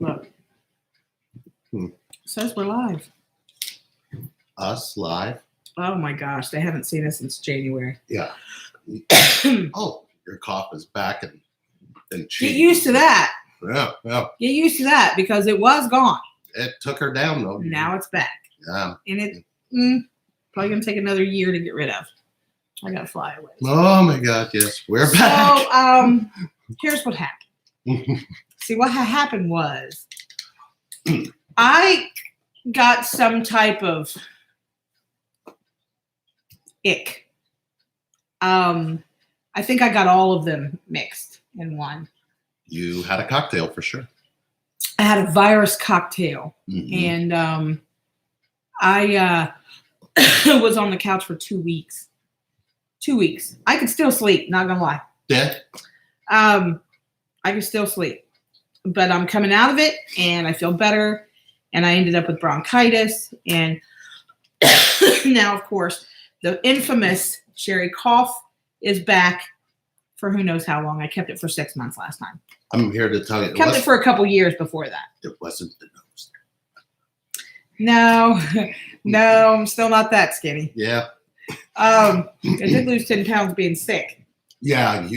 Look. Hmm. Says we're live. Us live? Oh my gosh, they haven't seen us since January. Yeah. Oh, your cough is back and Get used to that. Yeah. Get used to that because it was gone. It took her down though. Now it's back. Yeah. And it probably gonna take another year to get rid of. I gotta fly away. Oh my God, yes. We're back. So here's what happened. See, what happened was I got some type of ick. I think I got all of them mixed in one. You had a cocktail for sure. I had a virus cocktail, Mm-hmm. and I was on the couch for 2 weeks. 2 weeks. I could still sleep, not gonna lie. Yeah. I could still sleep. But I'm coming out of it, and I feel better, and I ended up with bronchitis, and now, of course, the infamous Sherry cough is back for who knows how long. I kept it for 6 months last time. I'm here to tell you. Kept it for a couple years before that. It wasn't the nose. No, I'm still not that skinny. Yeah. I did lose 10 pounds being sick. Yeah,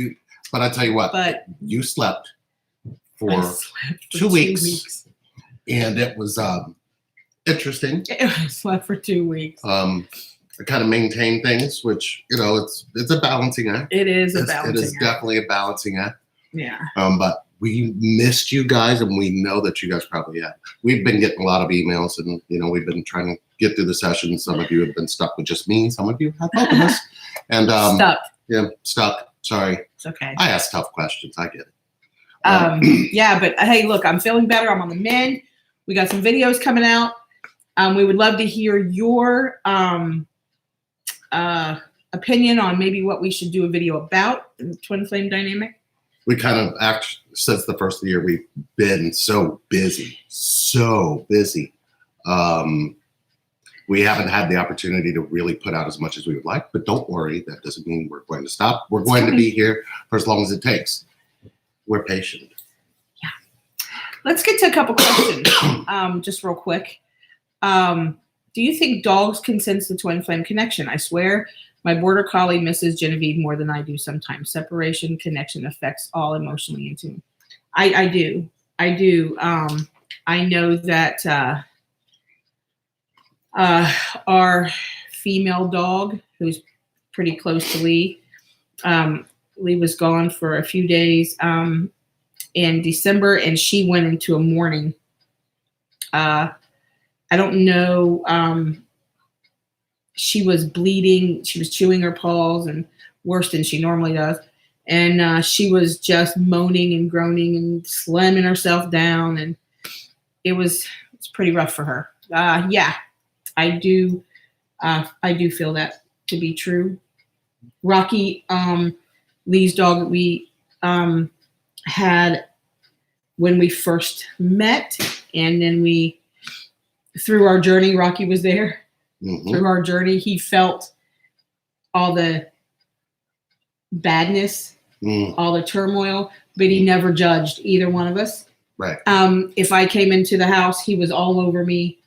but I tell you what, But you slept for I slept for 2 weeks. And it was interesting. I slept for 2 weeks. I kind of maintain things, which, it's a balancing act. It is a balancing act. It is definitely a balancing act. Yeah. But we missed you guys, and we know that you guys probably have. We've been getting a lot of emails, and, we've been trying to get through the session. Some of you have been stuck with just me. Some of you have both of us. And Stuck. Yeah, stuck. Sorry. It's okay. I ask tough questions. I get it. Yeah, but hey, look, I'm feeling better. I'm on the mend. We got some videos coming out. We would love to hear your opinion on maybe what we should do a video about the twin flame dynamic. We kind of since the first of the year, we've been so busy. We haven't had the opportunity to really put out as much as we would like, but don't worry. That doesn't mean we're going to stop. We're going to be here for as long as it takes. We're patient. Yeah. Let's get to a couple questions, just real quick. Do you think dogs can sense the twin flame connection? I swear my border collie misses Genevieve more than I do sometimes. Separation connection affects all emotionally in tune. I do. I know that our female dog, who's pretty close to Lee, Lee was gone for a few days in December, and she went into a mourning. I don't know. She was bleeding. She was chewing her paws and worse than she normally does. And she was just moaning and groaning and slamming herself down. And it's pretty rough for her. Yeah, I do feel that to be true. Rocky, Lee's dog that we had when we first met, and then through our journey, Rocky was there. Mm-hmm. Through our journey, he felt all the badness, all the turmoil, but he never judged either one of us. Right. If I came into the house, he was all over me.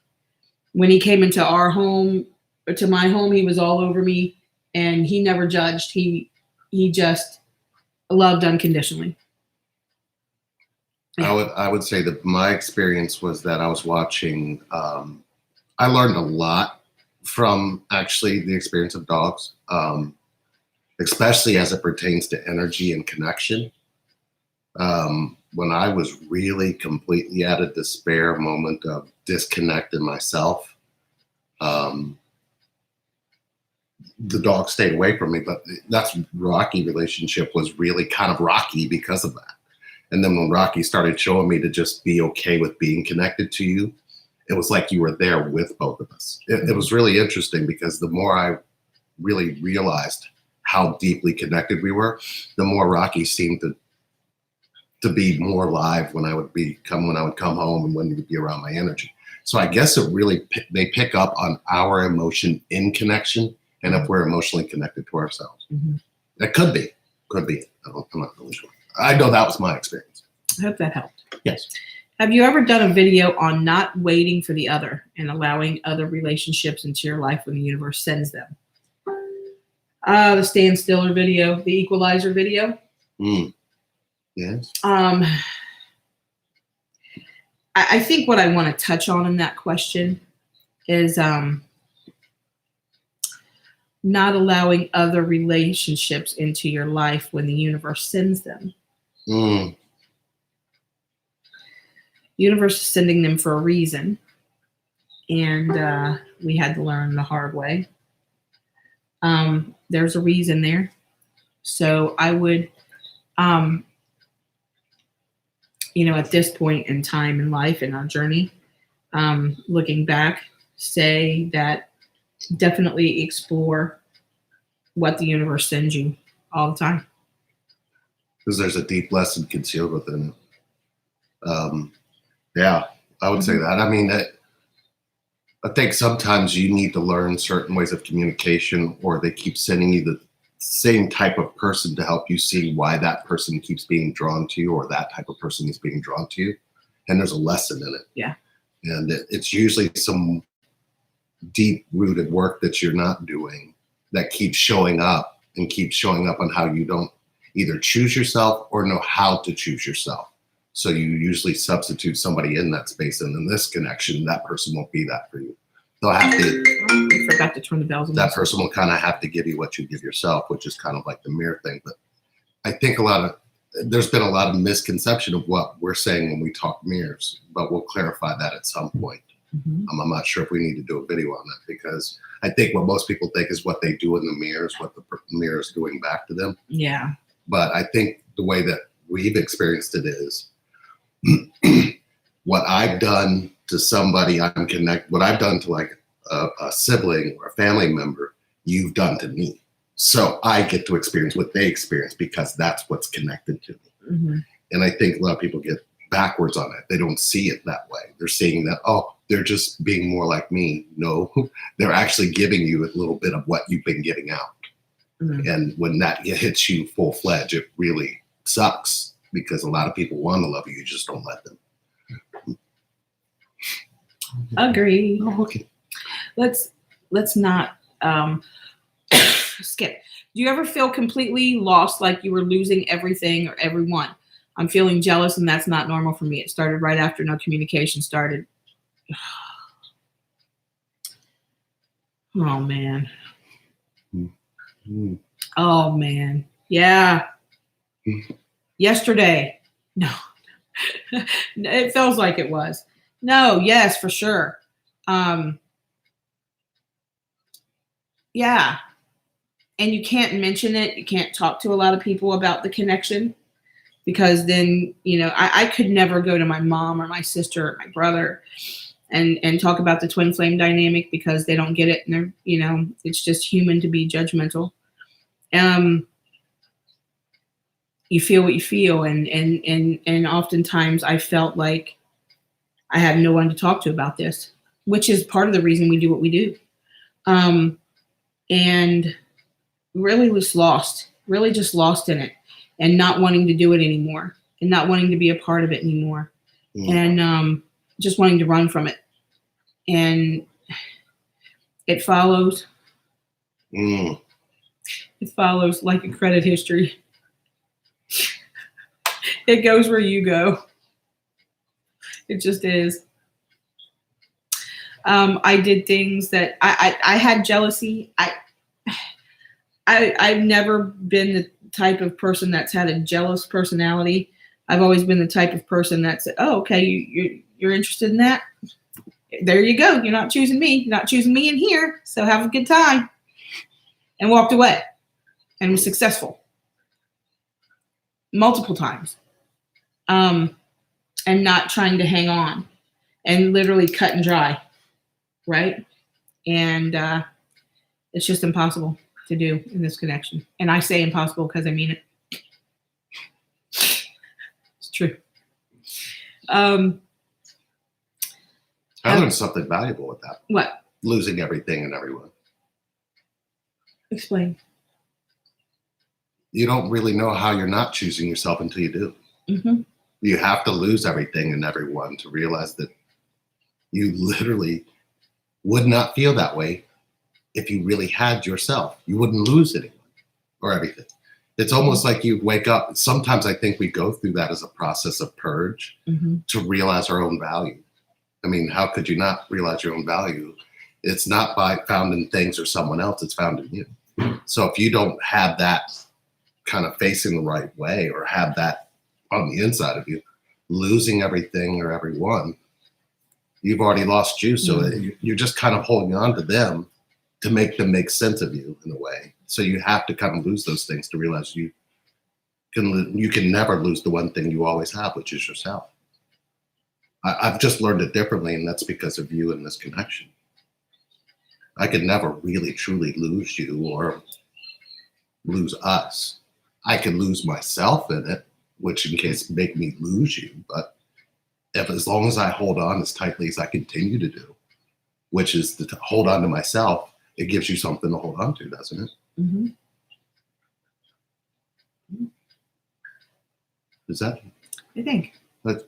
When he came into our home, or to my home, he was all over me, and he never judged. He just loved unconditionally. I would say that my experience was that I was watching. I learned a lot from actually the experience of dogs, especially as it pertains to energy and connection. When I was really completely at a despair moment of disconnecting myself, the dog stayed away from me, but that's Rocky relationship was really kind of rocky because of that. And then when Rocky started showing me to just be okay with being connected to you, it was like you were there with both of us. It was really interesting because the more I really realized how deeply connected we were, the more Rocky seemed to be more alive when I would come home and when he would be around my energy. So I guess they pick up on our emotion in connection, and if we're emotionally connected to ourselves. Mm-hmm. That could be. I'm not really sure. I know that was my experience. I hope that helped. Yes. Have you ever done a video on not waiting for the other and allowing other relationships into your life when the universe sends them? The Stan Stiller video, the Equalizer video. Yes. I think what I want to touch on in that question is not allowing other relationships into your life when the universe sends them. Universe is sending them for a reason, and we had to learn the hard way. There's a reason there. So I would, at this point in time in life, in our journey, looking back, say that definitely explore what the universe sends you all the time. Because there's a deep lesson concealed within it. Yeah, I would say that. I mean, I think sometimes you need to learn certain ways of communication, or they keep sending you the same type of person to help you see why that person keeps being drawn to you, or that type of person is being drawn to you. And there's a lesson in it. Yeah. And it's usually some deep rooted work that you're not doing that keeps showing up on how you don't either choose yourself or know how to choose yourself. So you usually substitute somebody in that space, and in this connection, that person won't be that for you. They'll have to. I forgot to turn the bells on. That person will kind of have to give you what you give yourself, which is kind of like the mirror thing. But I think there's been a lot of misconception of what we're saying when we talk mirrors, but we'll clarify that at some point. Mm-hmm. I'm not sure if we need to do a video on that, because I think what most people think is what they do in the mirror is what the mirror is doing back to them. Yeah. But I think the way that we've experienced it is what I've done to somebody what I've done to like a sibling or a family member, you've done to me. So I get to experience what they experience because that's what's connected to me. Mm-hmm. And I think a lot of people get backwards on it. They don't see it that way. They're seeing that, oh, they're just being more like me. No, they're actually giving you a little bit of what you've been giving out. Mm-hmm. And when that hits you full-fledged, it really sucks, because a lot of people want to love you. You just don't let them. Agree. Oh, okay. Let's not skip. Do you ever feel completely lost, like you were losing everything or everyone? I'm feeling jealous, and that's not normal for me. It started right after no communication started. Oh, man. Mm-hmm. Oh, man. Yeah. Mm-hmm. Yesterday. No. It feels like it was. No, yes, for sure. Yeah. And you can't mention it. You can't talk to a lot of people about the connection, because then, I could never go to my mom or my sister or my brother and talk about the twin flame dynamic, because they don't get it. And they're, it's just human to be judgmental. You feel what you feel. And oftentimes I felt like I had no one to talk to about this, which is part of the reason we do what we do. And really was lost, really just lost in it, and not wanting to do it anymore, and not wanting to be a part of it anymore. And just wanting to run from it. And it follows. It follows like a credit history. It goes where you go. It just is. I did things that I had jealousy. I've never been the type of person that's had a jealous personality. I've always been the type of person that said, oh, okay, you're interested in that? There you go. You're not choosing me. You're not choosing me in here. So have a good time. And walked away and was successful multiple times. And not trying to hang on, and literally cut and dry. Right. And it's just impossible to do in this connection. And I say impossible because I mean it. It's true. I learned something valuable with that. What? Losing everything and everyone. Explain. You don't really know how you're not choosing yourself until you do. Mm-hmm. You have to lose everything and everyone to realize that you literally would not feel that way if you really had yourself. You wouldn't lose anyone or everything. It's almost like you wake up. Sometimes I think we go through that as a process of purge to realize our own value. I mean, how could you not realize your own value? It's not found in things or someone else. It's found in you. So if you don't have that kind of facing the right way or have that on the inside of you, losing everything or everyone, you've already lost you. So you're just kind of holding on to them to make them make sense of you in a way. So you have to kind of lose those things to realize you can never lose the one thing you always have, which is yourself. I've just learned it differently, and that's because of you and this connection. I could never really truly lose you or lose us. I could lose myself in it, which in case make me lose you. But as long as I hold on as tightly as I continue to do, which is to hold on to myself, it gives you something to hold on to, doesn't it? Is that? I think. That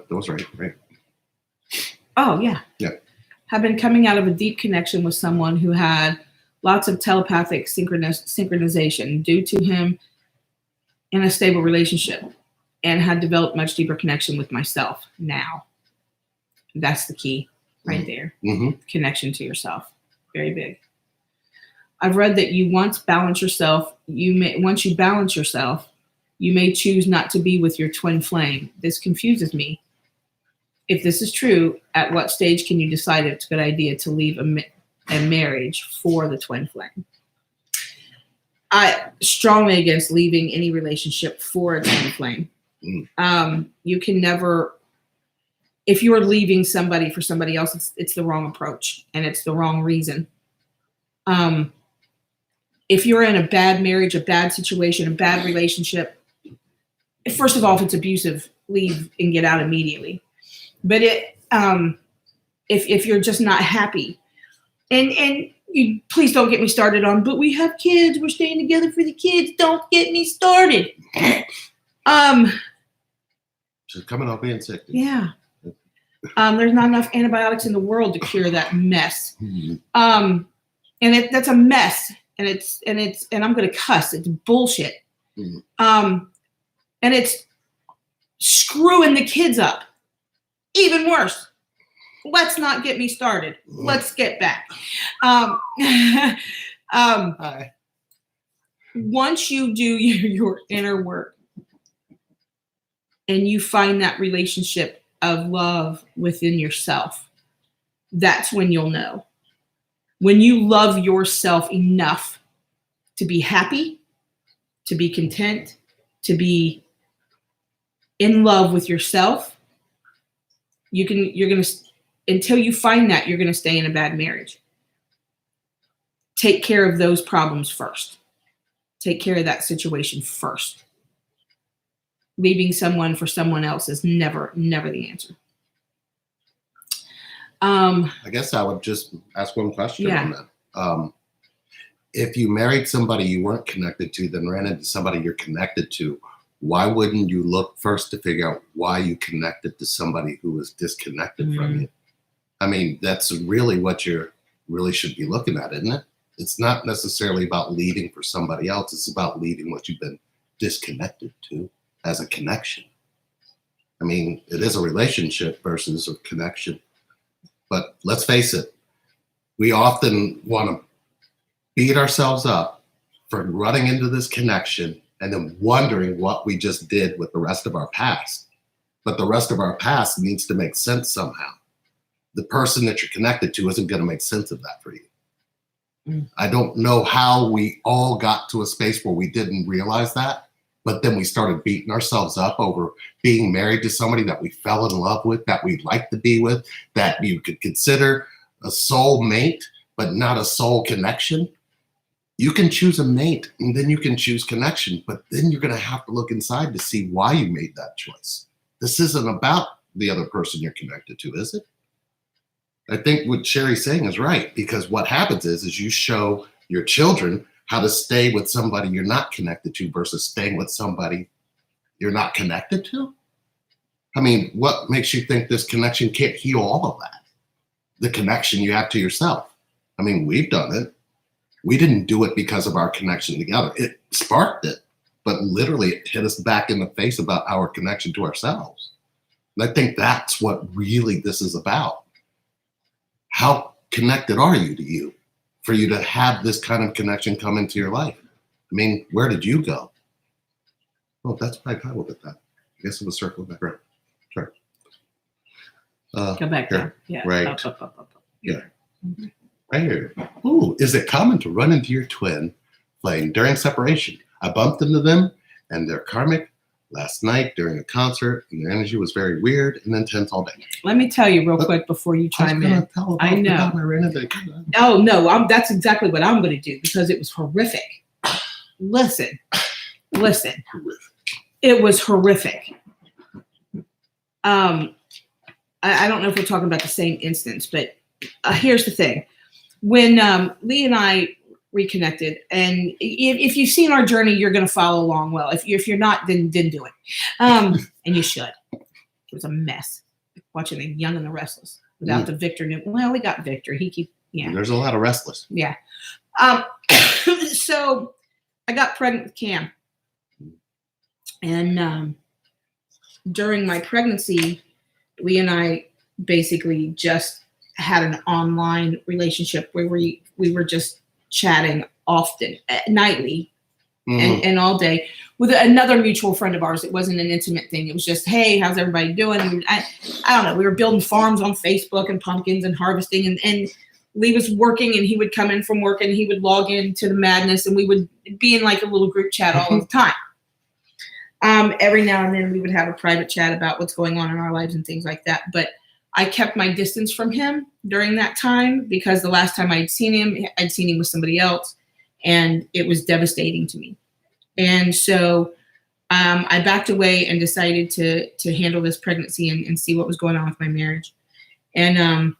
was right. Oh, yeah. Yeah. Have been coming out of a deep connection with someone who had lots of telepathic synchronization due to him in a stable relationship and had developed much deeper connection with myself now. That's the key right there. Connection to yourself. Very big. I've read that once you balance yourself, you may choose not to be with your twin flame. This confuses me. If this is true, at what stage can you decide it's a good idea to leave a marriage for the twin flame? I strongly against leaving any relationship for a twin flame. You can never, if you are leaving somebody for somebody else, it's the wrong approach and it's the wrong reason. If you're in a bad marriage, a bad situation, a bad relationship, first of all, if it's abusive, leave and get out immediately. But if you're just not happy, and you please don't get me started on, but we have kids, we're staying together for the kids. Don't get me started. Just coming off being sick. Yeah. There's not enough antibiotics in the world to cure that mess. And that's a mess. And I'm gonna cuss. It's bullshit. And it's screwing the kids up. Even worse. Let's not get me started. Let's get back. Once you do your inner work and you find that relationship of love within yourself, that's when you'll know. When you love yourself enough to be happy, to be content, to be in love with yourself, you're gonna, until you find that, you're gonna stay in a bad marriage. Take care of those problems first. Take care of that situation first. Leaving someone for someone else is never the answer. I guess I would just ask one question on that. If you married somebody you weren't connected to, then ran into somebody you're connected to, why wouldn't you look first to figure out why you connected to somebody who was disconnected from you? I mean, that's really what you really should be looking at, isn't it? It's not necessarily about leaving for somebody else. It's about leaving what you've been disconnected to as a connection. I mean, it is a relationship versus a connection. But let's face it, we often want to beat ourselves up for running into this connection and then wondering what we just did with the rest of our past. But the rest of our past needs to make sense somehow. The person that you're connected to isn't going to make sense of that for you. I don't know how we all got to a space where we didn't realize that, but then we started beating ourselves up over being married to somebody that we fell in love with, that we'd like to be with, that you could consider a soul mate, but not a soul connection. You can choose a mate and then you can choose connection, but then you're going to have to look inside to see why you made that choice. This isn't about the other person you're connected to, is it? I think what Sherry's saying is right, because what happens is you show your children how to stay with somebody you're not connected to versus staying with somebody you're not connected to? I mean, what makes you think this connection can't heal all of that? The connection you have to yourself. I mean, we've done it. We didn't do it because of our connection together. It sparked it, but literally it hit us back in the face about our connection to ourselves. And I think that's what really this is about. How connected are you to you for you to have this kind of connection come into your life? I mean, where did you go? Oh, that's why I titled it that. I guess it was circling back around. Sure. Go back here. down. Yeah. Right. Up. Yeah. Right here. Ooh, is it common to run into your twin playing during separation? I bumped into them and they're karmic last night during a concert, and their energy was very weird and intense all day. Let me tell you real quick before you chime in. I know. Oh no, that's exactly what I'm going to do because it was horrific. Listen. It was horrific. I don't know if we're talking about the same instance, but here's the thing. When Lee and I reconnected, and if you've seen our journey, you're going to follow along well. If you're not, then do it. And you should. It was a mess. Watching the Young and the Restless without the Victor. Well, we got Victor. There's a lot of restless. Yeah. So I got pregnant with Cam. And during my pregnancy, Lee and I basically just had an online relationship where we were just chatting often, nightly, and all day with another mutual friend of ours. It wasn't an intimate thing. It was just, hey, how's everybody doing? I don't know. We were building farms on Facebook and pumpkins and harvesting. And Lee was working and he would come in from work and he would log into the madness and we would be in like a little group chat all the time. Every now and then we would have a private chat about what's going on in our lives and things like that. But I kept my distance from him during that time because the last time I'd seen him with somebody else, and it was devastating to me. And so I backed away and decided to handle this pregnancy and see what was going on with my marriage. And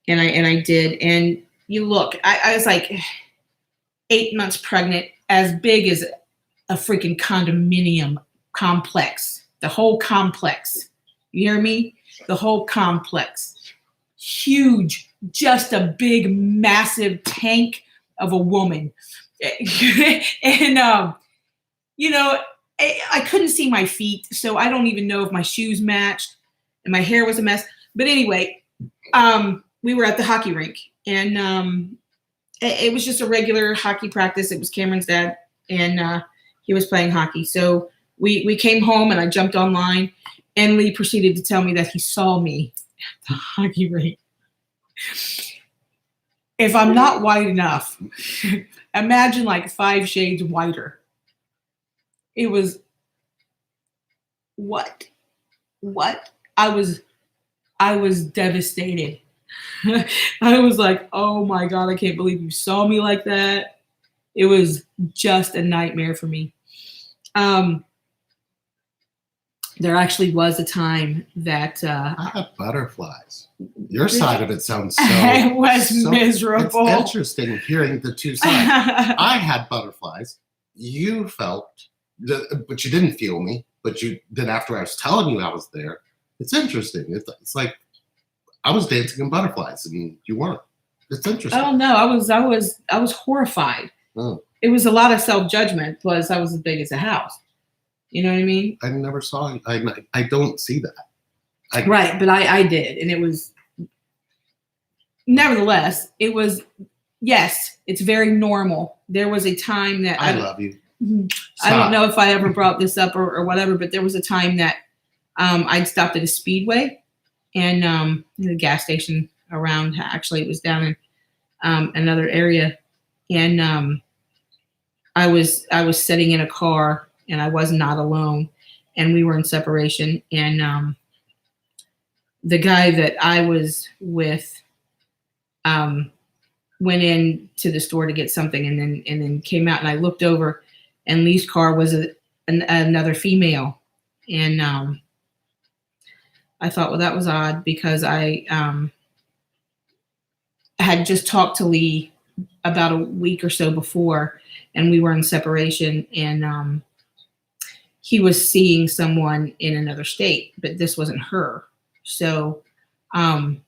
I did. And you look, I was like 8 months pregnant, as big as a freaking condominium complex, the whole complex. You hear me? The whole complex. Huge, just a big, massive tank of a woman. And, I couldn't see my feet, so I don't even know if my shoes matched and my hair was a mess. But anyway, we were at the hockey rink and it was just a regular hockey practice. It was Cameron's dad and he was playing hockey. So we came home and I jumped online. And Lee proceeded to tell me that he saw me at the hockey rink. If I'm not white enough, imagine like 5 shades whiter. It was what? I was devastated. I was like, oh my God, I can't believe you saw me like that. It was just a nightmare for me. There actually was a time that I have butterflies. Your side of it sounds so. It was miserable. It's interesting hearing the two sides. I had butterflies. You felt, but you didn't feel me. But then after I was telling you I was there, it's interesting. It's like I was dancing in butterflies and you weren't. It's interesting. Oh no, I was horrified. Oh. It was a lot of self-judgment. Plus, I was as big as a house. You know what I mean? I never saw it. I don't see that. Right, but I did. And it was, nevertheless, it was, yes, it's very normal. There was a time that I love you. I don't know if I ever brought this up or whatever, but there was a time that I'd stopped at a Speedway and the gas station around, actually it was down in another area. And I was sitting in a car and I was not alone and we were in separation. And the guy that I was with went in to the store to get something and then came out and I looked over and Lee's car was another female. And I thought, well, that was odd because I had just talked to Lee about a week or so before and we were in separation and he was seeing someone in another state, but this wasn't her. So I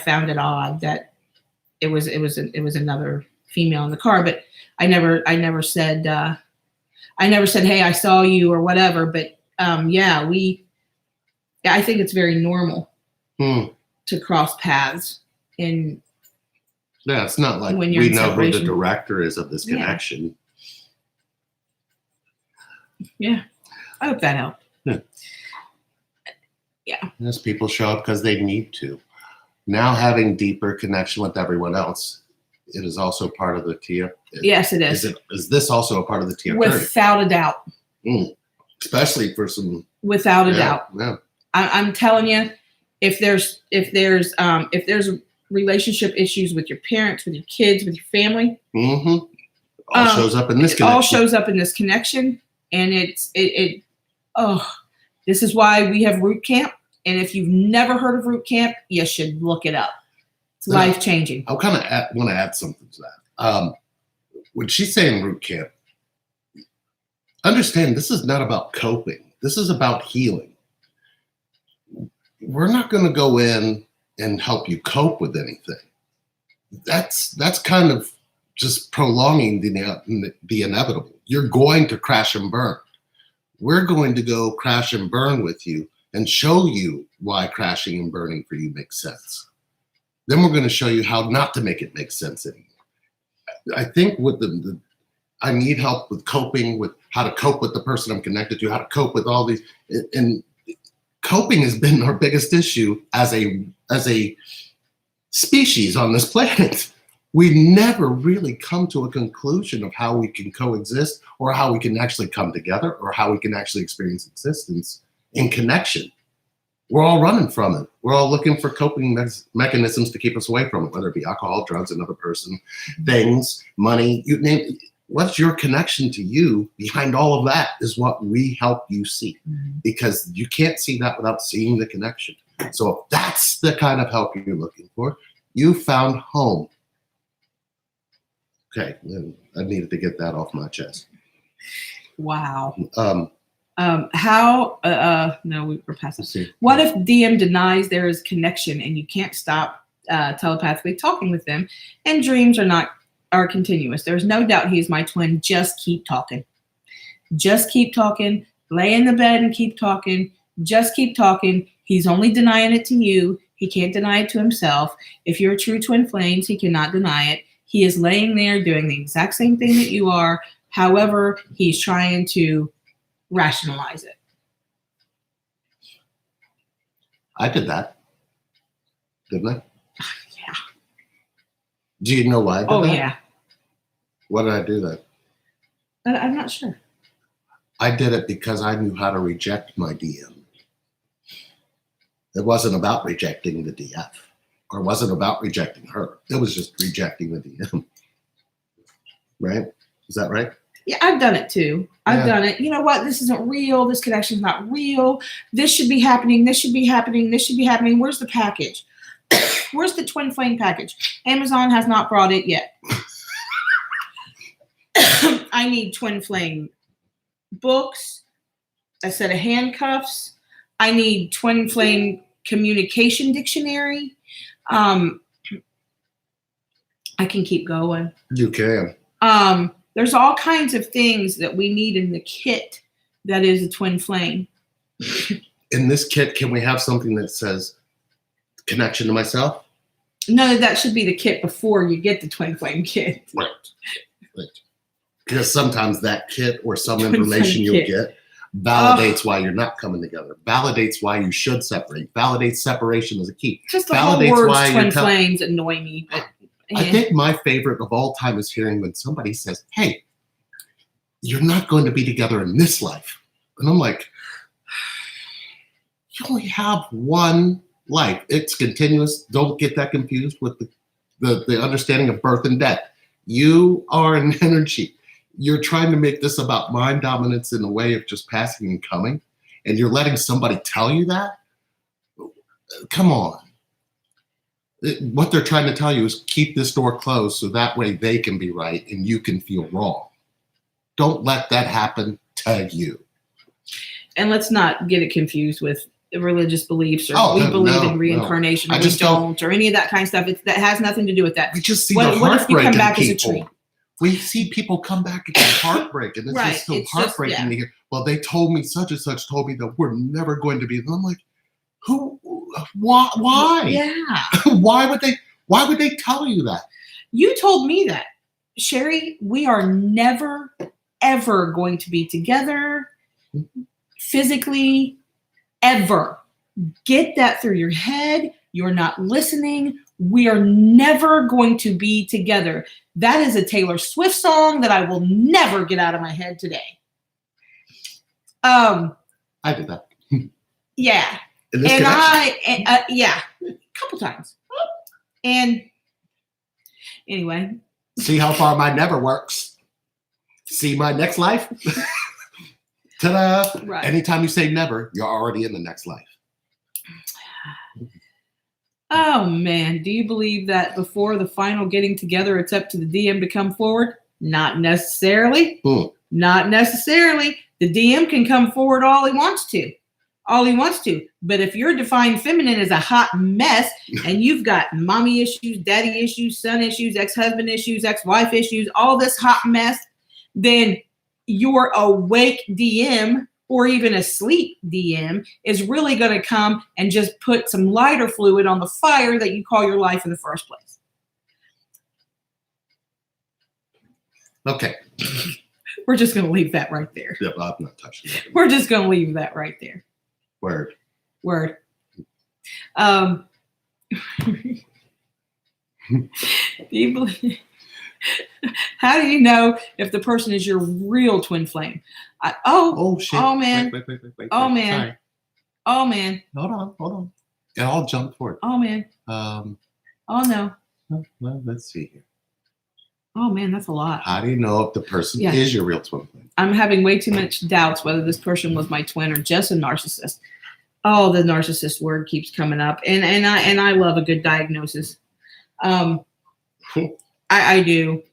found it odd that it was another female in the car, but I never said hey, I saw you or whatever. But yeah, I think it's very normal to cross paths in. Yeah, it's not like when you're we in know who the separation. director is of this Yeah. connection. Yeah, I hope that helped. Yes, people show up because they need to. Now having deeper connection with everyone else, it is also part of the TF. Yes, it is. Is this also a part of the TF30? Without a doubt. Especially for some. Without a doubt. Yeah. I'm telling you, if there's relationship issues with your parents, with your kids, with your family, All shows up in this connection. All shows up in this connection, and this is why we have Root Camp. And if you've never heard of Root Camp, you should look it up. It's life changing. I kind of want to add something to that. When she's saying Root Camp, understand this is not about coping. This is about healing. We're not going to go in and help you cope with anything. That's kind of just prolonging the inevitable. You're going to crash and burn. We're going to go crash and burn with you and show you why crashing and burning for you makes sense. Then we're going to show you how not to make it make sense anymore. I think with I need help with coping, with how to cope with the person I'm connected to, how to cope with all these. And coping has been our biggest issue as a species on this planet. We never really come to a conclusion of how we can coexist or how we can actually come together or how we can actually experience existence in connection. We're all running from it. We're all looking for coping mechanisms to keep us away from it, whether it be alcohol, drugs, another person, things, money, you name it. What's your connection to you behind all of that is what we help you see, because you can't see that without seeing the connection. So if that's the kind of help you're looking for, you found home. Okay, I needed to get that off my chest. Wow. No, we're past this. What if DM denies there is connection and you can't stop telepathically talking with them, and dreams are continuous? There's no doubt he's my twin. Just keep talking. Just keep talking. Lay in the bed and keep talking. Just keep talking. He's only denying it to you. He can't deny it to himself. If you're a true twin flames, he cannot deny it. He is laying there doing the exact same thing that you are. However, he's trying to rationalize it. I did that, didn't I? Yeah. Do you know why I did that? Oh, yeah. Why did I do that? I'm not sure. I did it because I knew how to reject my DM. It wasn't about rejecting the DF, or it wasn't about rejecting her. It was just rejecting the DM. Right? Is that right? Yeah, I've done it too. I've done it. You know what? This isn't real. This connection's not real. This should be happening. This should be happening. This should be happening. Where's the package? Where's the twin flame package? Amazon has not brought it yet. I need twin flame books, a set of handcuffs. I need twin flame communication dictionary. I can keep going. You can. There's all kinds of things that we need in the kit that is a twin flame. In this kit, can we have something that says connection to myself? No, that should be the kit before you get the twin flame kit. Right. Because sometimes that kit or some information you'll get validates why you're not coming together, validates why you should separate, validates separation as a key. Just the whole words twin flames annoy me. But I think my favorite of all time is hearing when somebody says, hey, you're not going to be together in this life. And I'm like, you only have one life. It's continuous. Don't get that confused with the understanding of birth and death. You are an energy. You're trying to make this about mind dominance in a way of just passing and coming, and you're letting somebody tell you that? Come on. What they're trying to tell you is keep this door closed so that way they can be right and you can feel wrong. Don't let that happen to you. And let's not get it confused with religious beliefs or we no, believe no, in reincarnation or I we just don't or any of that kind of stuff. That has nothing to do with that. We just see What the if you heartbreak come in back as a people. tree? We see people come back and get heartbreak, and it's Right. just so It's heartbreaking just, to hear. Well, they told me such and such told me that we're never going to be. And I'm like, who? Why? Yeah. Why would they tell you that? You told me that, Sherry. We are never ever going to be together physically ever. Get that through your head. You're not listening. We are never going to be together. That is a Taylor Swift song that I will never get out of my head today. I did that. Yeah. In this connection. Yeah, a couple times. And anyway. See how far my never works. See my next life. Ta-da. Right. Anytime you say never, you're already in the next life. Oh, man. Do you believe that before the final getting together, it's up to the DM to come forward? Not necessarily. Not necessarily. The DM can come forward all he wants to. All he wants to. But if your divine feminine is a hot mess and you've got mommy issues, daddy issues, son issues, ex-husband issues, ex-wife issues, all this hot mess, then your awake DM or even asleep DM is really going to come and just put some lighter fluid on the fire that you call your life in the first place. Okay. We're just going to leave that right there. Yeah, I'm not touching that. We're just going to leave that right there. Word. Do you believe, how do you know if the person is your real twin flame? Shit. Oh man. Wait. Oh man. Sorry. Oh man. Hold on. It all jumped forward. Oh man. Oh no. Well, let's see here. Oh man, that's a lot. How do you know if the person is your real twin flame? I'm having way too much doubts whether this person was my twin or just a narcissist. Oh, the narcissist word keeps coming up, and I love a good diagnosis. I do.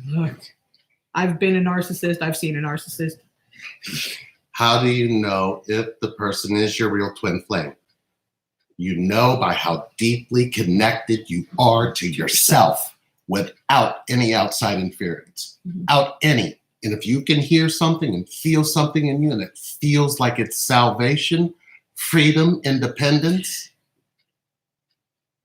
Look, I've been a narcissist. I've seen a narcissist. How do you know if the person is your real twin flame? You know by how deeply connected you are to yourself without any outside interference. Out any. And if you can hear something and feel something in you and it feels like it's salvation, freedom, independence,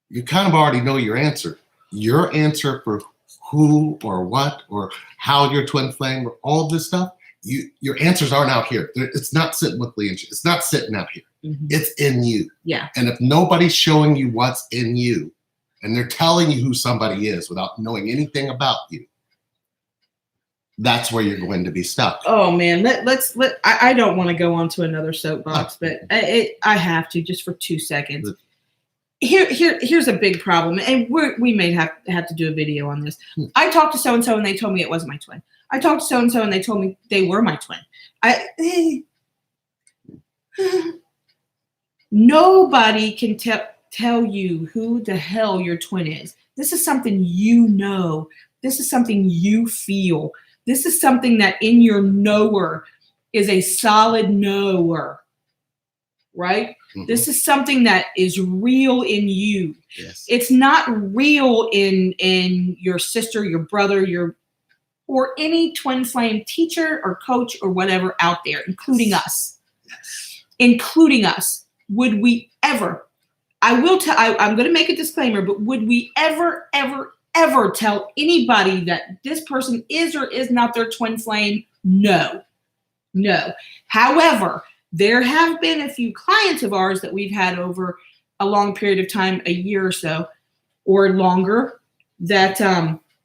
you kind of already know your answer. Your answer for who or what or how your twin flame or all this stuff, your answers aren't out here. It's not sitting with Lee and it's not sitting out here. It's in you. Yeah. And if nobody's showing you what's in you and they're telling you who somebody is without knowing anything about you, that's where you're going to be stuck. Oh man, I don't want to go on to another soapbox, but I have to just for 2 seconds. Here's a big problem, and we may have to do a video on this. I talked to so and so, and they told me it wasn't my twin. I talked to so and so, and they told me they were my twin. Nobody can tell you who the hell your twin is. This is something you know. This is something you feel. This is something that in your knower is a solid knower, right? This is something that is real in you. Yes. It's not real in your sister, your brother, or any twin flame teacher or coach or whatever out there, including us. Yes. Including us. Would we ever, I'm going to make a disclaimer, but would we ever tell anybody that this person is or is not their twin flame? No. However, there have been a few clients of ours that we've had over a long period of time, a year or so, or longer, that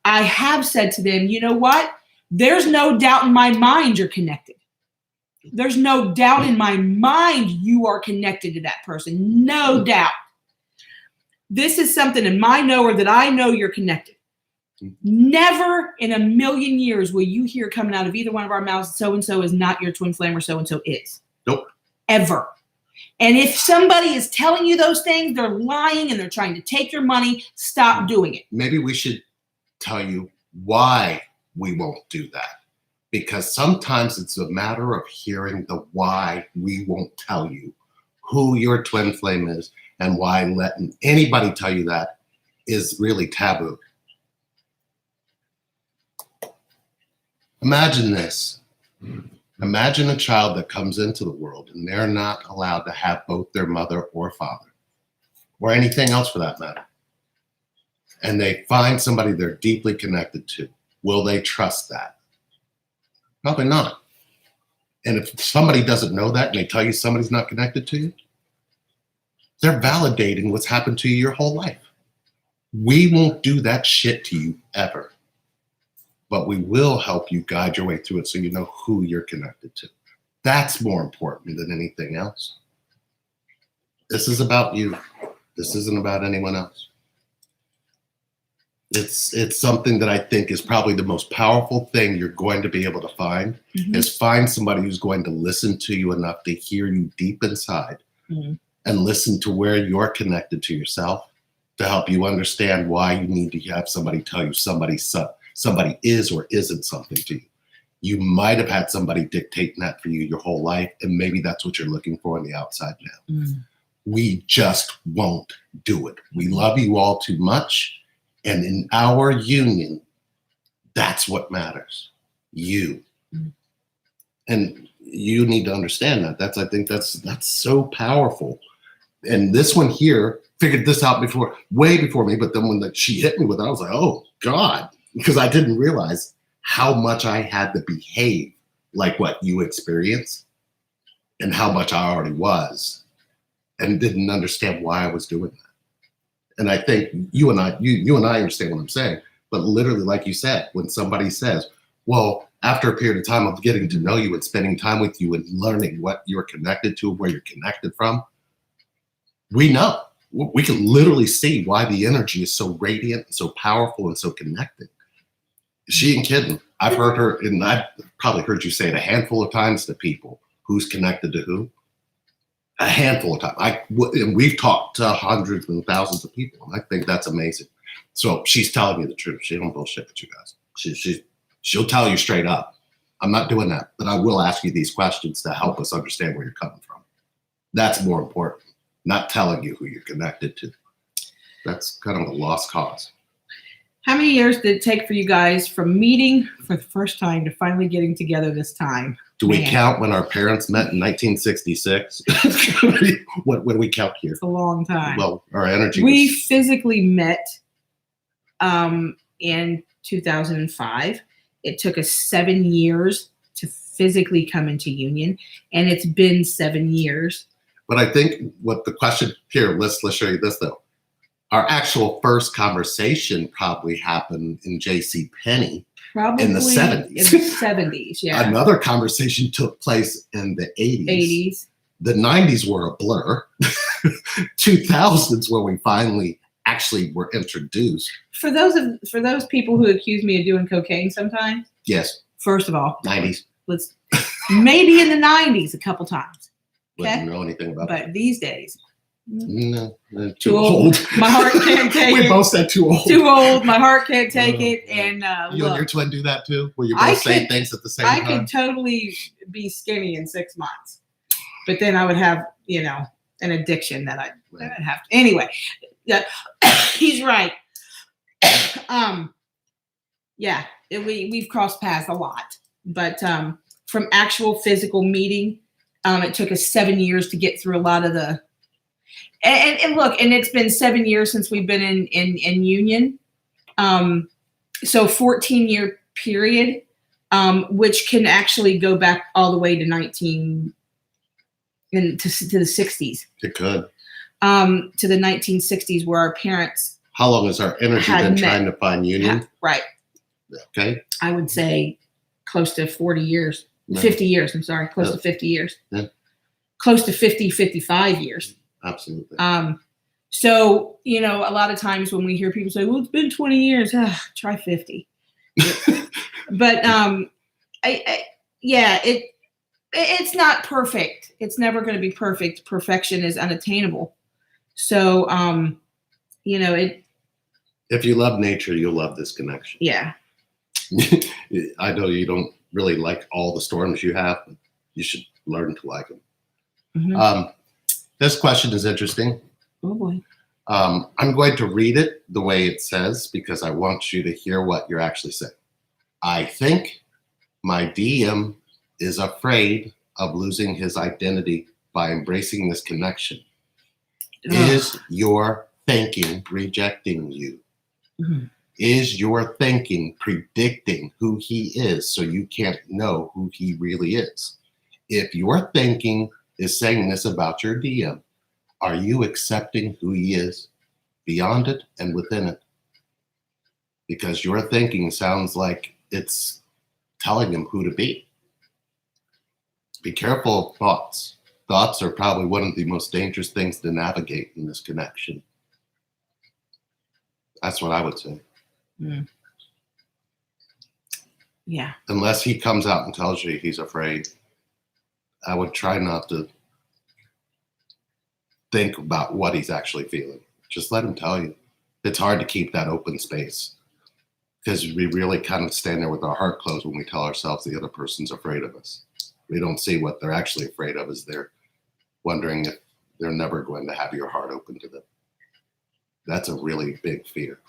I have said to them, you know what? There's no doubt in my mind you're connected. There's no doubt in my mind you are connected to that person. No doubt. This is something in my knower that I know you're connected. Never in a million years will you hear coming out of either one of our mouths, so-and-so is not your twin flame or so-and-so is. Nope. Ever. And if somebody is telling you those things, they're lying and they're trying to take your money. Stop doing it. Maybe we should tell you why we won't do that. because sometimes it's a matter of hearing the why we won't tell you who your twin flame is and why letting anybody tell you that is really taboo. Imagine this. Imagine a child that comes into the world and they're not allowed to have both their mother or father, or anything else for that matter. And they find somebody they're deeply connected to. Will they trust that? Probably not. And if somebody doesn't know that and they tell you somebody's not connected to you, they're validating what's happened to you your whole life. We won't do that shit to you ever. But we will help you guide your way through it so you know who you're connected to. That's more important than anything else. This is about you. This isn't about anyone else. It's something that I think is probably the most powerful thing you're going to be able to find, is find somebody who's going to listen to you enough to hear you deep inside and listen to where you're connected to yourself to help you understand why you need to have somebody tell you somebody is or isn't something to you. You might have had somebody dictating that for you your whole life, and maybe that's what you're looking for on the outside now. We just won't do it. We love you all too much. And in our union, that's what matters. You. And you need to understand that. I think that's so powerful. And this one here figured this out way before me, but then when she hit me with it, I was like, oh God, because I didn't realize how much I had to behave like what you experienced and how much I already was, and didn't understand why I was doing that. And I think you and I understand what I'm saying, but literally, like you said, when somebody says, well, after a period of time of getting to know you and spending time with you and learning what you're connected to, where you're connected from, we know. We can literally see why the energy is so radiant, and so powerful, and so connected. She ain't kidding. I've heard her, and I've probably heard you say it a handful of times to people, who's connected to who. A handful of times. And we've talked to hundreds and thousands of people, and I think that's amazing. So she's telling you the truth. She don't bullshit with you guys. She'll tell you straight up. I'm not doing that, but I will ask you these questions to help us understand where you're coming from. That's more important. Not telling you who you're connected to. That's kind of a lost cause. How many years did it take for you guys from meeting for the first time to finally getting together this time? Do we count when our parents met in 1966? What do we count here? It's a long time. Well, our energy. We physically met in 2005. It took us 7 years to physically come into union, and it's been 7 years. But I think what the question here, let's show you this though. Our actual first conversation probably happened in J.C. Penney. Probably in the 70s. In the 70s, yeah. Another conversation took place in the 80s. The 90s were a blur. 2000s where we finally actually were introduced. For those people who accuse me of doing cocaine sometimes. Yes. First of all. 90s. Maybe in the 90s a couple times. Okay? Wouldn't know anything about that. But these days. No, too old. My heart can't take it. We both said too old. Too old. My heart can't take it. And you and your twin do that too? Where you both say things at the same time? I could totally be skinny in 6 months. But then I would have, an addiction that I'd have to. Anyway, yeah, he's right. We've crossed paths a lot. But from actual physical meeting, it took us 7 years to get through a lot of the. And look, and it's been 7 years since we've been in union. So 14-year period, which can actually go back all the way to to the 60s. It could. To the 1960s, where our parents. How long has our energy been trying to find union? Right. Okay. I would say close to 40 years. 50 years, I'm sorry. Close to 50 years. Yeah. Close to 50, 55 years. Absolutely. So, a lot of times when we hear people say, well, it's been 20 years, try 50. But it's not perfect. It's never going to be perfect. Perfection is unattainable. So, if you love nature, you'll love this connection. Yeah. I know you really like all the storms you have. You should learn to like them. Mhm. This question is interesting. Oh boy. I'm going to read it the way it says because I want you to hear what you're actually saying. I think my DM is afraid of losing his identity by embracing this connection. Is your thinking rejecting you? Mhm. Is your thinking predicting who he is so you can't know who he really is? If your thinking is saying this about your DM, are you accepting who he is beyond it and within it? Because your thinking sounds like it's telling him who to be. Be careful of thoughts. Thoughts are probably one of the most dangerous things to navigate in this connection. That's what I would say. Mm. Yeah. Unless he comes out and tells you he's afraid, I would try not to think about what he's actually feeling. Just let him tell you. It's hard to keep that open space because we really kind of stand there with our heart closed when we tell ourselves the other person's afraid of us. We don't see what they're actually afraid of, is they're wondering if they're never going to have your heart open to them. That's a really big fear.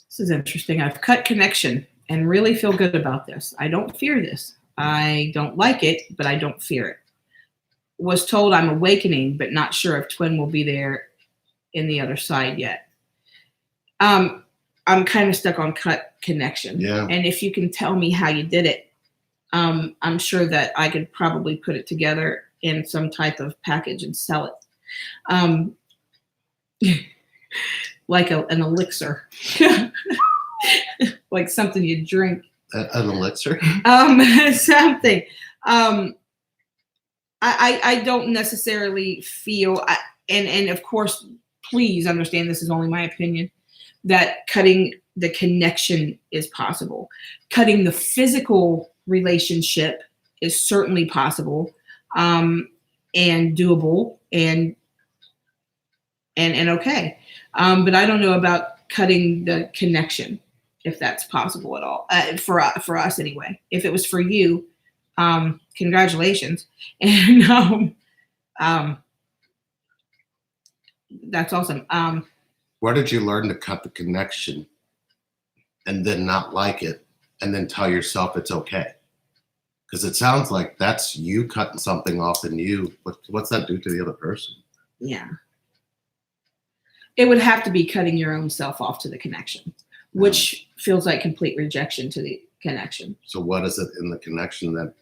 This is interesting. I've cut connection and really feel good about this. I don't fear this. I don't like it, but I don't fear it. Was told I'm awakening, but not sure if twin will be there in the other side yet. I'm kind of stuck on cut connection. Yeah. And if you can tell me how you did it, I'm sure that I could probably put it together in some type of package and sell it. Like an elixir, like something you drink. An elixir? Something. I don't necessarily feel, and of course, please understand this is only my opinion, that cutting the connection is possible. Cutting the physical relationship is certainly possible, and doable, and okay. But I don't know about cutting the connection, if that's possible at all, for us anyway. If it was for you, congratulations, and that's awesome. Where did you learn to cut the connection and then not like it and then tell yourself it's okay? Because it sounds like that's you cutting something off in you. What's that do to the other person? Yeah. It would have to be cutting your own self off to the connection, which feels like complete rejection to the connection. So what is it in the connection that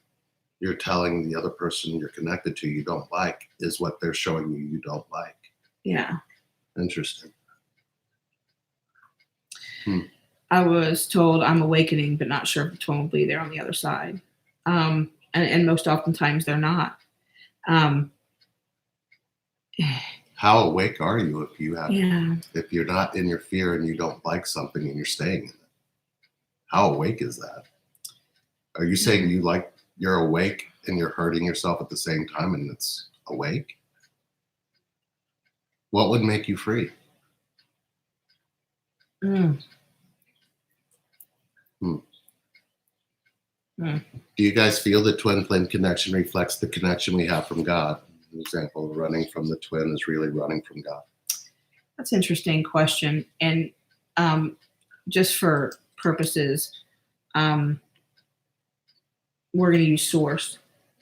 you're telling the other person you're connected to you don't like is what they're showing you don't like? Yeah. Interesting. I was told I'm awakening, but not sure if the twin will be there on the other side. And most oftentimes they're not. How awake are you if you have, Yeah. if you're not in your fear and you don't like something and you're staying in it? How awake is that? Are you saying you're awake and you're hurting yourself at the same time and it's awake? What would make you free? Do you guys feel the twin flame connection reflects the connection we have from God? An example, running from the twin is really running from God. That's an interesting question. And just for purposes, we're going to use source.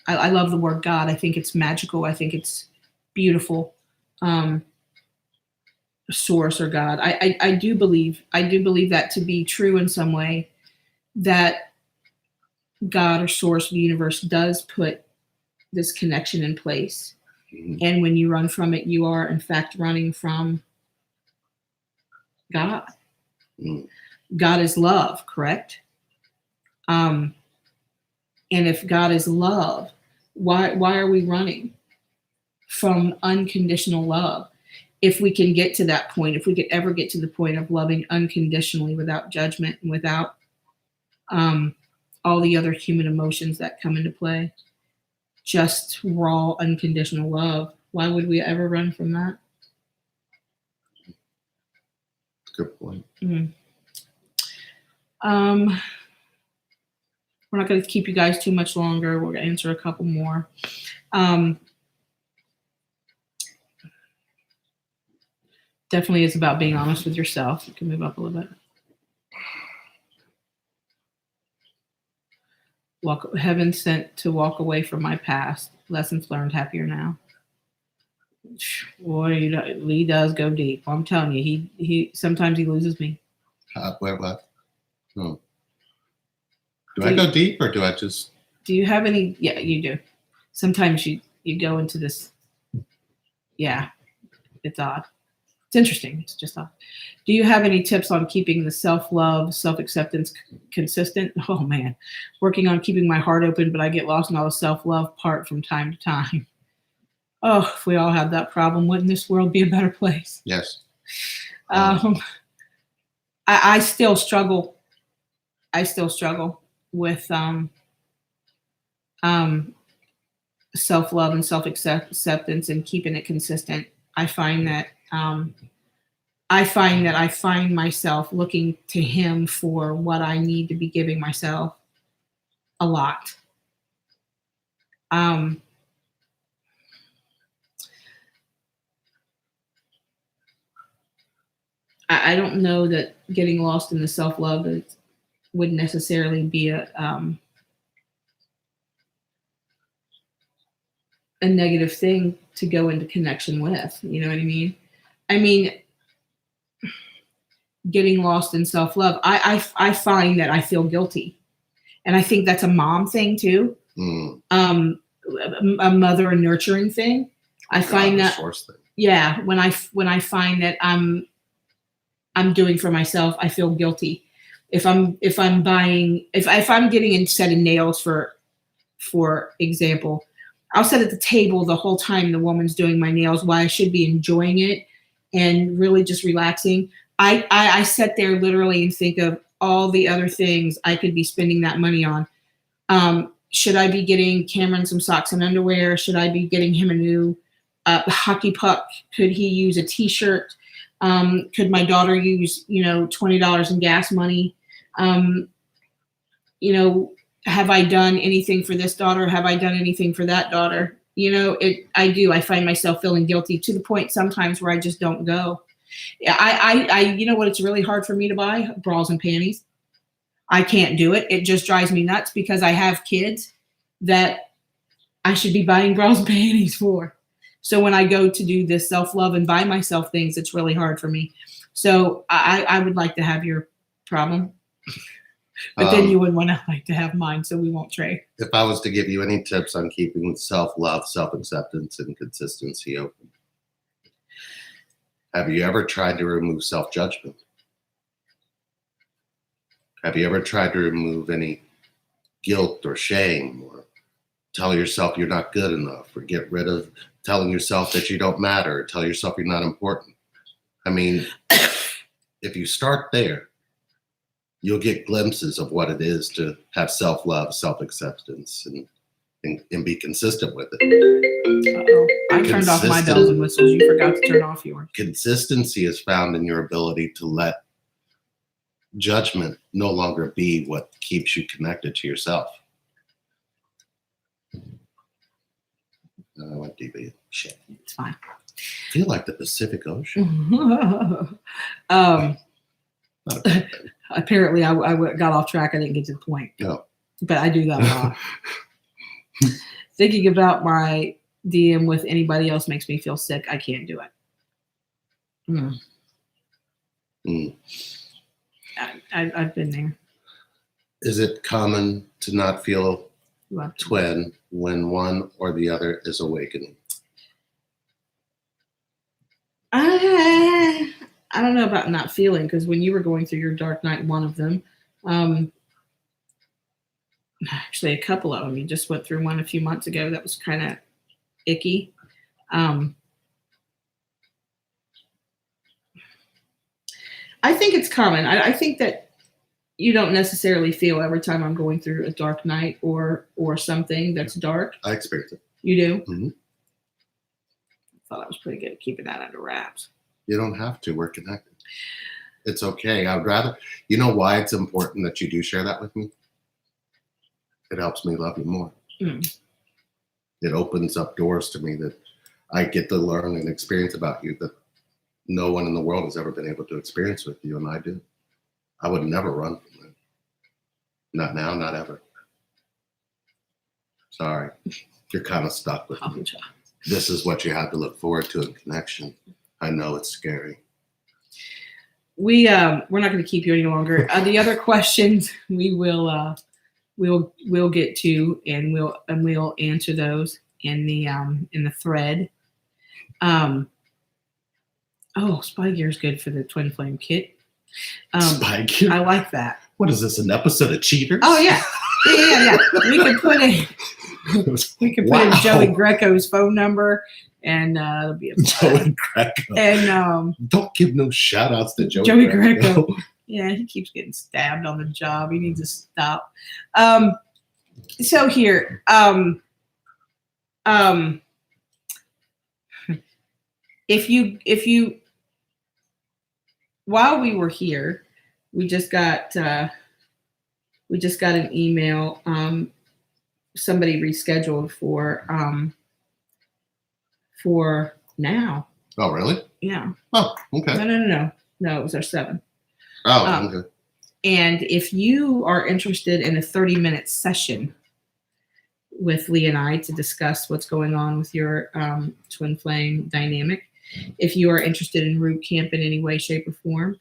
I love the word God. I think it's magical. I think it's beautiful. Source or God. I do believe that to be true in some way, that God or source of the universe does put this connection in place. Mm-hmm. And when you run from it, you are in fact running from God. Mm. God is love, correct? And if God is love, why are we running from unconditional love? If we can get to that point, if we could ever get to the point of loving unconditionally without judgment and without all the other human emotions that come into play, just raw unconditional love, why would we ever run from that? Good point. Mm. We're not going to keep you guys too much longer. We're going to answer a couple more. Definitely is about being honest with yourself. You can move up a little bit. Heaven sent to walk away from my past. Lessons learned, happier now. Boy, Lee does go deep. I'm telling you, he sometimes he loses me. What? No. Do I go deep or do I just? Do you have any? Yeah, you do. Sometimes you go into this. Yeah, it's odd. It's interesting. It's just odd. Do you have any tips on keeping the self-love, self-acceptance consistent? Oh man, working on keeping my heart open, but I get lost in all the self-love part from time to time. Oh, if we all had that problem, wouldn't this world be a better place? Yes. I still struggle. I still struggle with self-love and self-acceptance and keeping it consistent. I find that I find myself looking to him for what I need to be giving myself a lot. I don't know that getting lost in the self-love would necessarily be a negative thing to go into connection with. You know what I mean? I mean, getting lost in self-love, I find that I feel guilty. And I think that's a mom thing too. A mother and nurturing thing. I find that, yeah, when I find that I'm doing for myself, I feel guilty. If I'm getting a set of nails, for example, I'll sit at the table the whole time the woman's doing my nails while I should be enjoying it and really just relaxing. I sit there literally and think of all the other things I could be spending that money on. Should I be getting Cameron some socks and underwear? Should I be getting him a new hockey puck? Could he use a t-shirt? Could my daughter use, $20 in gas money? Have I done anything for this daughter? Have I done anything for that daughter? I do. I find myself feeling guilty to the point sometimes where I just don't go. You know what? It's really hard for me to buy bras and panties. I can't do it. It just drives me nuts because I have kids that I should be buying bras and panties for. So when I go to do this self-love and buy myself things, it's really hard for me. So I would like to have your problem. But then you wouldn't want to like to have mine, so we won't trade. If I was to give you any tips on keeping self-love, self-acceptance, and consistency open, have you ever tried to remove self-judgment? Have you ever tried to remove any guilt or shame, or tell yourself you're not good enough, or get rid of telling yourself that you don't matter, or tell yourself you're not important? I mean, if you start there, you'll get glimpses of what it is to have self-love, self-acceptance, and be consistent with it. Uh-oh. I turned off my bells and whistles. You forgot to turn off yours. Consistency is found in your ability to let judgment no longer be what keeps you connected to yourself. I want DB. Shit. It's fine. I feel like the Pacific Ocean. Apparently, I got off track. I didn't get to the point. No. But I do that a lot. Thinking about my DM with anybody else makes me feel sick. I can't do it. I've been there. Is it common to not feel twin when one or the other is awakening? I don't know about not feeling, because when you were going through your dark night, one of them, actually a couple of them, you just went through one a few months ago that was kind of icky. I think it's common. I think that you don't necessarily feel every time I'm going through a dark night or something that's dark. I experience it. You do? Mm-hmm. I thought I was pretty good at keeping that under wraps. You don't have to. We're connected. It's okay. I would rather, you know why it's important that you do share that with me? it helps me love you more. Mm. It opens up doors to me that I get to learn and experience about you that no one in the world has ever been able to experience with you, and I do. I would never run from it. Not now, not ever. Sorry. You're kind of stuck with me. This is what you have to look forward to in connection. I know it's scary. We're not going to keep you any longer. The other questions we'll get to, and we'll answer those in the thread. Spy gear is good for the twin flame kit. Spy gear? I like that. What is this, an episode of Cheaters? Oh yeah. We could put in Joey Greco's phone number, and it'll be a Joey Greco. And don't give no shout outs to Joey Greco. Yeah, he keeps getting stabbed on the job. He needs to stop. So here, if you while we were here, we just got an email. Somebody rescheduled for now. Oh, really? Yeah. Oh, okay. No. It was our 7. Oh, okay. And if you are interested in a 30-minute session with Lee and I to discuss what's going on with your twin flame dynamic, if you are interested in root camp in any way, shape, or form,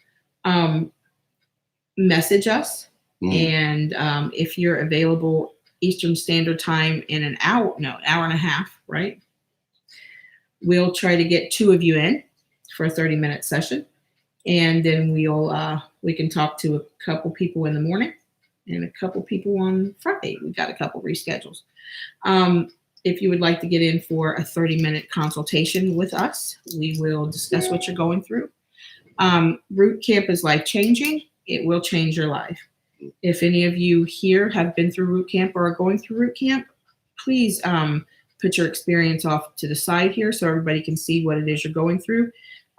message us. And if you're available Eastern Standard Time in an hour and a half, right? We'll try to get 2 of you in for a 30-minute session. And then we can talk to a couple people in the morning and a couple people on Friday. We've got a couple reschedules. If you would like to get in for a 30-minute consultation with us, we will discuss what you're going through. Root camp is life-changing. It will change your life. If any of you here have been through root camp or are going through root camp, please put your experience off to the side here so everybody can see what it is you're going through.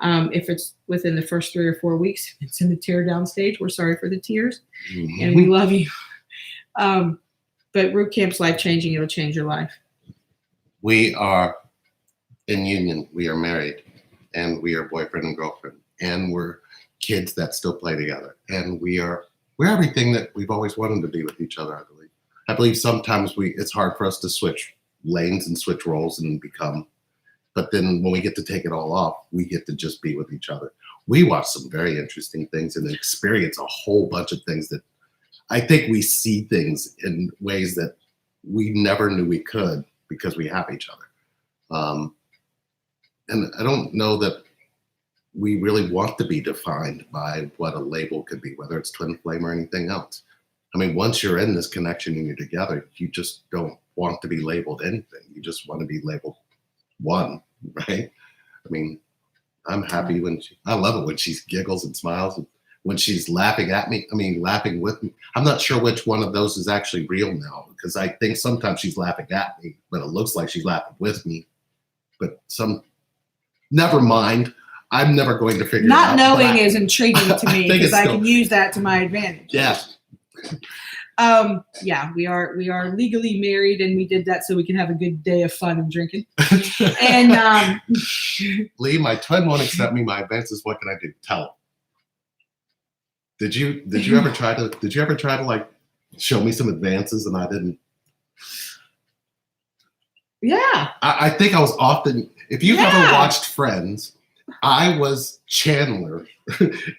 If it's within the first 3 or 4 weeks, it's in the tear down stage. We're sorry for the tears, and we love you. But root camp's life-changing. It'll change your life. We are in union. We are married, and we are boyfriend and girlfriend, and we're kids that still play together, and we're everything that we've always wanted to be with each other. I believe sometimes it's hard for us to switch lanes and switch roles and become, but then when we get to take it all off, we get to just be with each other. We watch some very interesting things and experience a whole bunch of things that I think we see things in ways that we never knew we could because we have each other. And I don't know that we really want to be defined by what a label could be, whether it's twin flame or anything else. I mean, once you're in this connection and you're together, you just don't want to be labeled anything. You just want to be labeled one, right? I mean, I'm happy I love it when she giggles and smiles, and when she's laughing at me, laughing with me. I'm not sure which one of those is actually real now, because I think sometimes she's laughing at me, but it looks like she's laughing with me. But never mind. I'm never going to figure it out. Not knowing is intriguing to me because I can use that to my advantage. Yeah. We are legally married, and we did that so we can have a good day of fun and drinking. And Lee, my twin won't accept me my advances. What can I do? Tell him. Did you ever try to like show me some advances and I didn't? Yeah. I think I was often. If you've ever watched Friends, I was Chandler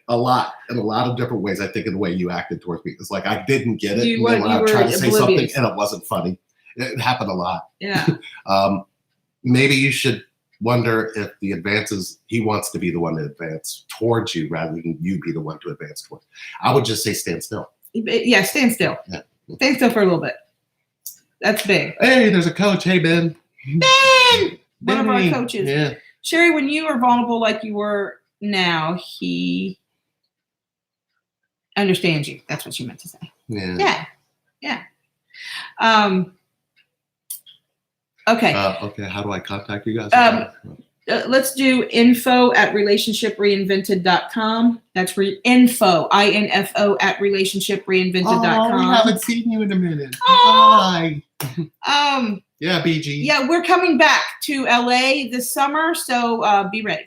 a lot in a lot of different ways. I think in the way you acted towards me, it's like I didn't get it, and then when I tried to say something and it wasn't funny, it happened a lot. Yeah. Maybe you should wonder if the advances, he wants to be the one to advance towards you rather than you be the one to advance towards. I would just say stand still. Yeah, stand still. Yeah. Stand still for a little bit. That's big. Hey, there's a coach. Hey, Ben. Ben! One of our coaches. Yeah. Sherry, when you are vulnerable like you were now, he understands you. That's what you meant to say. Yeah. Yeah. Okay. Okay. How do I contact you guys? let's do info@relationshipreinvented.com. That's info, INFO at Oh, we relationshipreinvented.com. haven't seen you in a minute. Oh. Hi. Yeah, BG. Yeah, we're coming back to LA this summer, so be ready.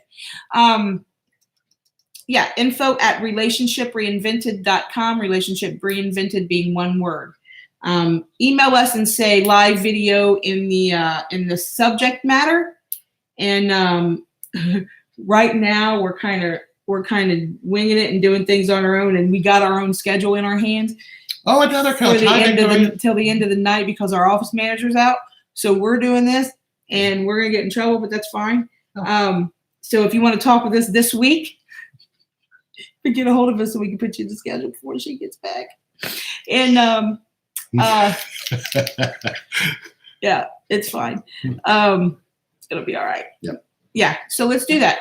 Yeah, info@relationshipreinvented.com. Relationship reinvented being one word. Email us and say live video in the subject matter. And right now we're kind of winging it and doing things on our own, and we got our own schedule in our hands. Oh, another coach. Till the end of the night because our office manager's out. So we're doing this, and we're gonna get in trouble, but that's fine. So if you want to talk with us this week, get a hold of us so we can put you in the schedule before she gets back. And yeah, it's fine. It's gonna be all right. Yep. Yeah. So let's do that.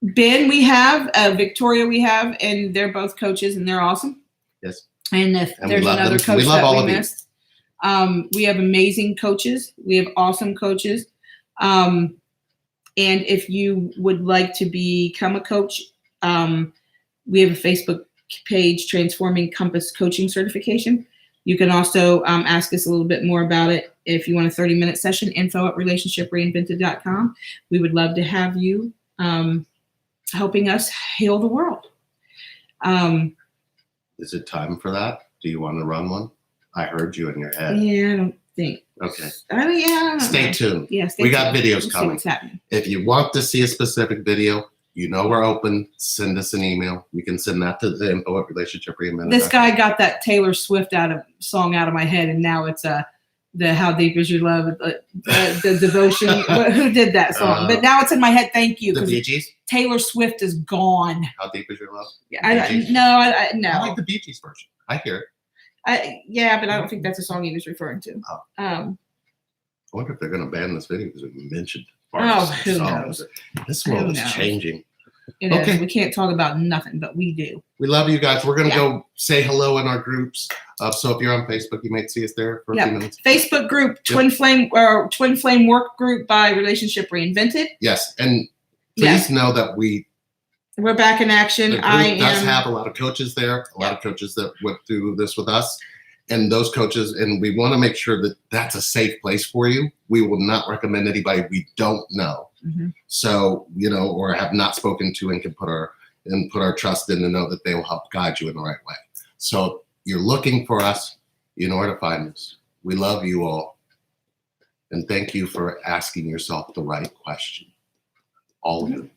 Ben, we have Victoria, we have, and they're both coaches, and they're awesome. Yes. And if there's another coach that we missed, we have amazing coaches. We have awesome coaches. And if you would like to become a coach, we have a Facebook page, Transforming Compass Coaching Certification. You can also ask us a little bit more about it if you want a 30-minute session, info@relationshipreinvented.com. We would love to have you helping us heal the world. Is it time for that? Do you want to run one? I heard you in your head. Yeah, I don't think. Okay. Stay tuned. Yeah, we got videos coming. What's happening. If you want to see a specific video, you know we're open. Send us an email. You can send that to the info@relationshipreinvented.com. This guy got that Taylor Swift song out of my head, and now it's the How Deep Is Your Love, the devotion. Who did that song? But now it's in my head. Thank you. The Bee Gees? Taylor Swift is gone. How Deep Is Your Love? Yeah, no. I like the Bee Gees version. I hear it. Yeah, but I don't think that's a song he was referring to. I wonder if they're going to ban this video because we mentioned who knows? This world is changing. It is. We can't talk about nothing, but we do. We love you guys. We're going to go say hello in our groups. So if you're on Facebook, you might see us there for a few minutes. Facebook group, Twin Flame Work Group by Relationship Reinvented. Yes, and please know that we're back in action. The group does have a lot of coaches there, a lot of coaches that went through this with us. And those coaches, and we want to make sure that that's a safe place for you. We will not recommend anybody we don't know. Mm-hmm. So, or have not spoken to and can put our trust in to know that they will help guide you in the right way. So you're looking for us, you know where to find us. We love you all. And thank you for asking yourself the right question. All of you.